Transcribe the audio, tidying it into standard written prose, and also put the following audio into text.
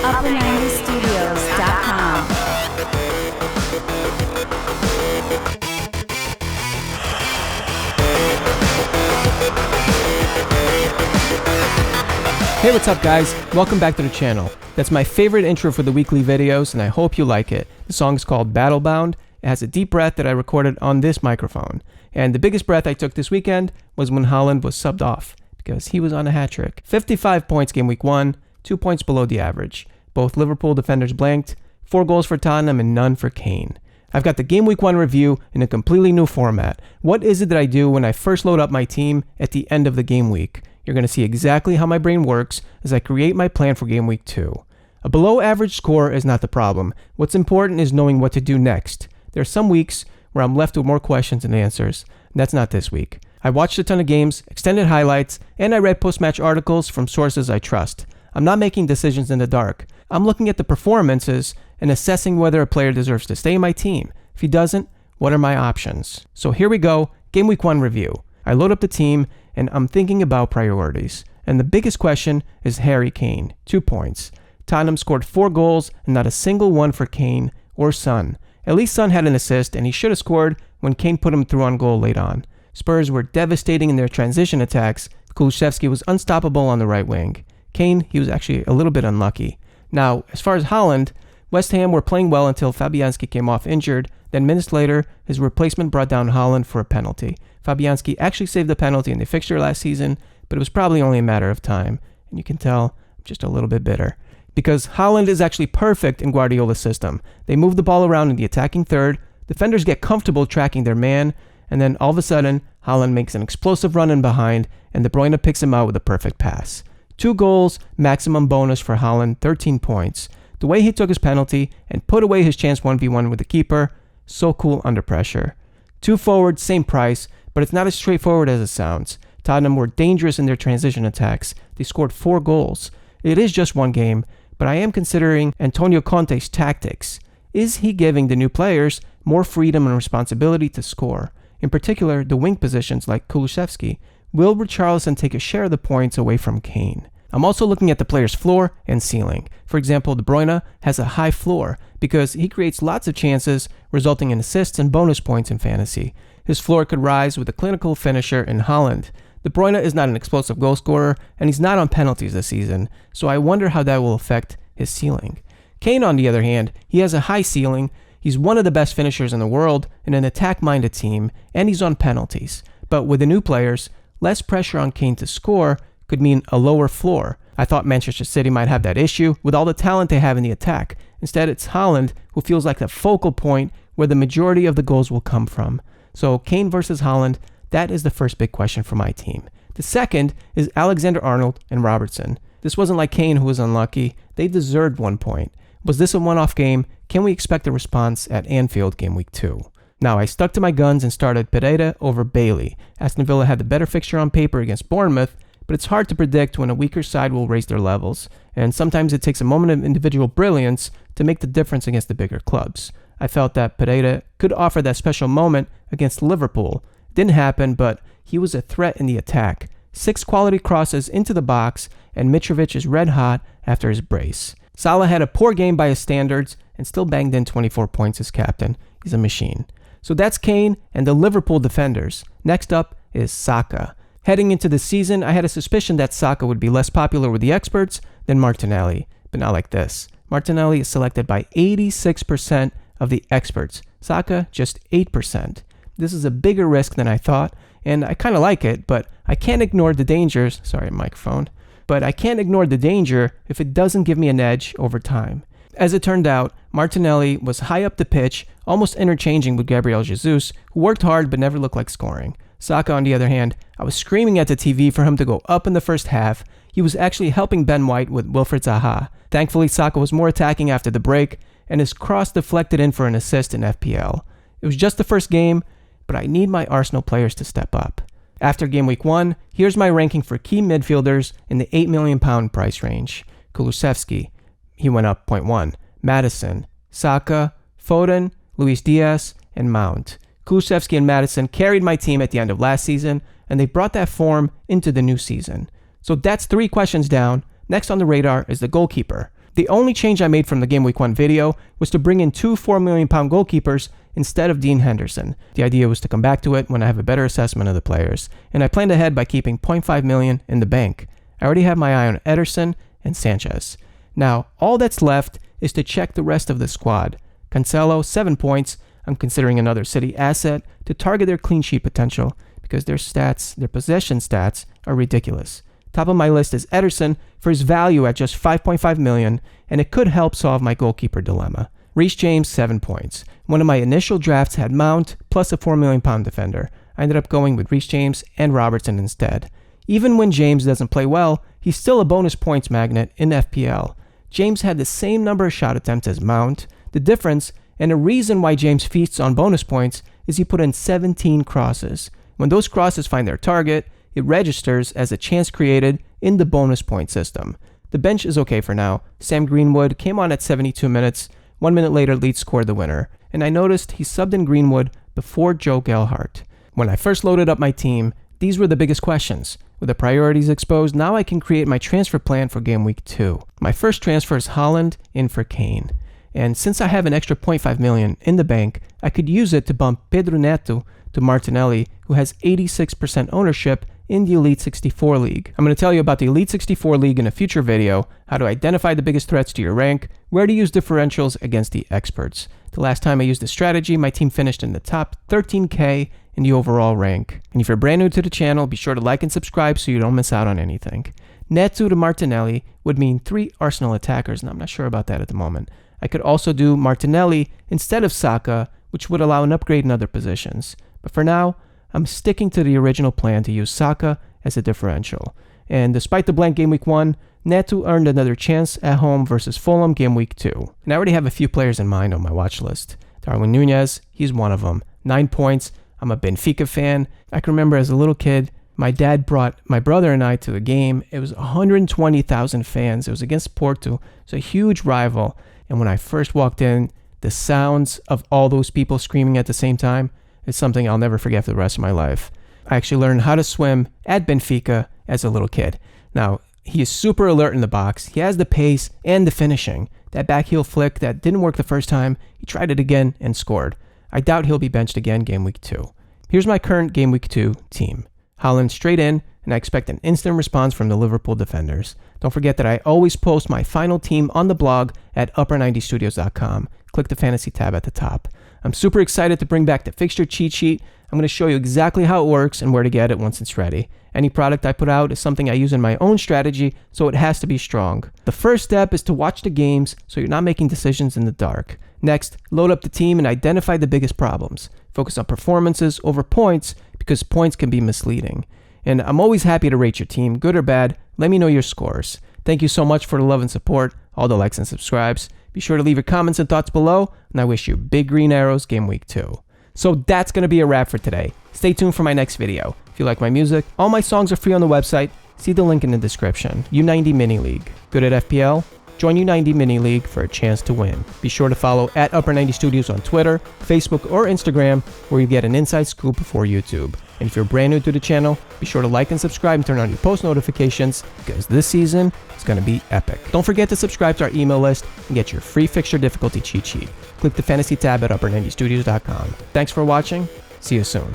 Upper90studios.com. Hey, what's up guys? Welcome back to the channel. That's my favorite intro for the weekly videos and I hope you like it. The song's called Battlebound. It has a deep breath that I recorded on this microphone. And the biggest breath I took this weekend was when Haaland was subbed off because he was on a hat trick. 55 points game week 1, 2 points below the average. Both Liverpool defenders blanked, 4 goals for Tottenham and none for Kane. I've got the game week 1 review in a completely new format. What is it that I do when I first load up my team at the end of the game week? You're going to see exactly how my brain works as I create my plan for game week 2. A below average score is not the problem. What's important is knowing what to do next. There are some weeks where I'm left with more questions than answers, and that's not this week. I watched a ton of games, extended highlights, and I read post-match articles from sources I trust. I'm not making decisions in the dark. I'm looking at the performances and assessing whether a player deserves to stay in my team. If he doesn't, what are my options? So here we go, game week 1 review. I load up the team and I'm thinking about priorities. And the biggest question is Harry Kane, 2 points. Tottenham scored 4 goals and not a single one for Kane or Son. At least Son had an assist and he should have scored when Kane put him through on goal late on. Spurs were devastating in their transition attacks. Kulusevski was unstoppable on the right wing. Kane, he was actually a little bit unlucky. Now, as far as Haaland, West Ham were playing well until Fabianski came off injured. Then minutes later, his replacement brought down Haaland for a penalty. Fabianski actually saved the penalty in the fixture last season, but it was probably only a matter of time. And you can tell I'm just a little bit bitter. Because Haaland is actually perfect in Guardiola's system. They move the ball around in the attacking third, defenders get comfortable tracking their man, and then all of a sudden, Haaland makes an explosive run in behind, and De Bruyne picks him out with a perfect pass. 2 goals, maximum bonus for Haaland, 13 points. The way he took his penalty and put away his chance 1v1 with the keeper, so cool under pressure. 2 forwards, same price, but it's not as straightforward as it sounds. Tottenham were dangerous in their transition attacks. They scored 4 goals. It is just one game, but I am considering Antonio Conte's tactics. Is he giving the new players more freedom and responsibility to score? In particular, the wing positions like Kulusevski. Will Richarlison take a share of the points away from Kane? I'm also looking at the player's floor and ceiling. For example, De Bruyne has a high floor because he creates lots of chances, resulting in assists and bonus points in fantasy. His floor could rise with a clinical finisher in Haaland. De Bruyne is not an explosive goal scorer, and he's not on penalties this season, so I wonder how that will affect his ceiling. Kane, on the other hand, he has a high ceiling. He's one of the best finishers in the world in an attack-minded team, and he's on penalties. But with the new players, less pressure on Kane to score could mean a lower floor. I thought Manchester City might have that issue with all the talent they have in the attack. Instead, it's Haaland who feels like the focal point where the majority of the goals will come from. So Kane versus Haaland, that is the first big question for my team. The second is Alexander-Arnold and Robertson. This wasn't like Kane who was unlucky. They deserved 1 point. Was this a one-off game? Can we expect a response at Anfield game week 2? Now, I stuck to my guns and started Pereira over Bailey. Aston Villa had the better fixture on paper against Bournemouth, but it's hard to predict when a weaker side will raise their levels, and sometimes it takes a moment of individual brilliance to make the difference against the bigger clubs. I felt that Pereira could offer that special moment against Liverpool. Didn't happen, but he was a threat in the attack. 6 quality crosses into the box, and Mitrovic is red hot after his brace. Salah had a poor game by his standards and still banged in 24 points as captain. He's a machine. So that's Kane and the Liverpool defenders. Next up is Saka. Heading into the season, I had a suspicion that Saka would be less popular with the experts than Martinelli, but not like this. Martinelli is selected by 86% of the experts. Saka, just 8%. This is a bigger risk than I thought, and I kind of like it, but I can't ignore the dangers. Sorry, microphone. But I can't ignore the danger if it doesn't give me an edge over time. As it turned out, Martinelli was high up the pitch, almost interchanging with Gabriel Jesus, who worked hard but never looked like scoring. Saka, on the other hand, I was screaming at the TV for him to go up in the first half. He was actually helping Ben White with Wilfried Zaha. Thankfully, Saka was more attacking after the break, and his cross deflected in for an assist in FPL. It was just the first game, but I need my Arsenal players to step up. After game week 1, here's my ranking for key midfielders in the £8 million price range. Kulusevski, he went up 0.1. Maddison, Saka, Foden, Luis Diaz, and Mount. Kulusevski and Maddison carried my team at the end of last season, and they brought that form into the new season. So that's 3 questions down. next on the radar is the goalkeeper. The only change I made from the Game Week 1 video was to bring in 2 4 million pound goalkeepers instead of Dean Henderson. The idea was to come back to it when I have a better assessment of the players, and I planned ahead by keeping 0.5 million in the bank. I already have my eye on Ederson and Sanchez. Now, all that's left is to check the rest of the squad. Cancelo, 7 points. I'm considering another City asset to target their clean sheet potential because their possession stats are ridiculous. Top of my list is Ederson for his value at just 5.5 million, and it could help solve my goalkeeper dilemma. Reece James, 7 points. One of my initial drafts had Mount plus a 4 million pound defender. I ended up going with Reece James and Robertson instead. Even when James doesn't play well, he's still a bonus points magnet in FPL. James had the same number of shot attempts as Mount. The difference, and a reason why James feasts on bonus points, is he put in 17 crosses. When those crosses find their target, it registers as a chance created in the bonus point system. The bench is okay for now. Sam Greenwood came on at 72 minutes. 1 minute later, Leeds scored the winner. And I noticed he subbed in Greenwood before Joe Gelhardt. When I first loaded up my team, these were the biggest questions. With the priorities exposed, now I can create my transfer plan for Game Week 2. My first transfer is Haaland in for Kane. And since I have an extra 0.5 million in the bank, I could use it to bump Pedro Neto to Martinelli, who has 86% ownership in the Elite 64 League. I'm going to tell you about the Elite 64 League in a future video, how to identify the biggest threats to your rank, where to use differentials against the experts. The last time I used this strategy, my team finished in the top 13k in the overall rank. And if you're brand new to the channel, be sure to like and subscribe so you don't miss out on anything. Neto to Martinelli would mean 3 Arsenal attackers, and I'm not sure about that at the moment. I could also do Martinelli instead of Saka, which would allow an upgrade in other positions. But for now, I'm sticking to the original plan to use Saka as a differential. And despite the blank Game Week 1, Neto earned another chance at home versus Fulham Game Week 2. And I already have a few players in mind on my watch list. Darwin Nunez, he's one of them. 9 points. I'm a Benfica fan. I can remember as a little kid, my dad brought my brother and I to the game. It was 120,000 fans. It was against Porto. It's a huge rival. And when I first walked in, the sounds of all those people screaming at the same time is something I'll never forget for the rest of my life. I actually learned how to swim at Benfica as a little kid. Now, he is super alert in the box. He has the pace and the finishing. That back heel flick that didn't work the first time, he tried it again and scored. I doubt he'll be benched again Game Week 2. Here's my current Game Week 2 team. Haaland straight in, and I expect an instant response from the Liverpool defenders. Don't forget that I always post my final team on the blog at upper90studios.com. Click the fantasy tab at the top. I'm super excited to bring back the fixture cheat sheet. I'm going to show you exactly how it works and where to get it once it's ready. Any product I put out is something I use in my own strategy, so it has to be strong. The first step is to watch the games so you're not making decisions in the dark. Next, load up the team and identify the biggest problems. Focus on performances over points because points can be misleading. And I'm always happy to rate your team, good or bad. Let me know your scores. Thank you so much for the love and support, all the likes and subscribes. Be sure to leave your comments and thoughts below, and I wish you big green arrows Game Week 2. So that's going to be a wrap for today. Stay tuned for my next video. If you like my music, all my songs are free on the website. See the link in the description. U90 Mini League. Good at FPL? Join U90 Mini League for a chance to win. Be sure to follow at Upper90 Studios on Twitter, Facebook, or Instagram, where you get an inside scoop before YouTube. And if you're brand new to the channel, be sure to like and subscribe and turn on your post notifications because this season is going to be epic. Don't forget to subscribe to our email list and get your free fixture difficulty cheat sheet. Click the fantasy tab at upper90studios.com. Thanks for watching. See you soon.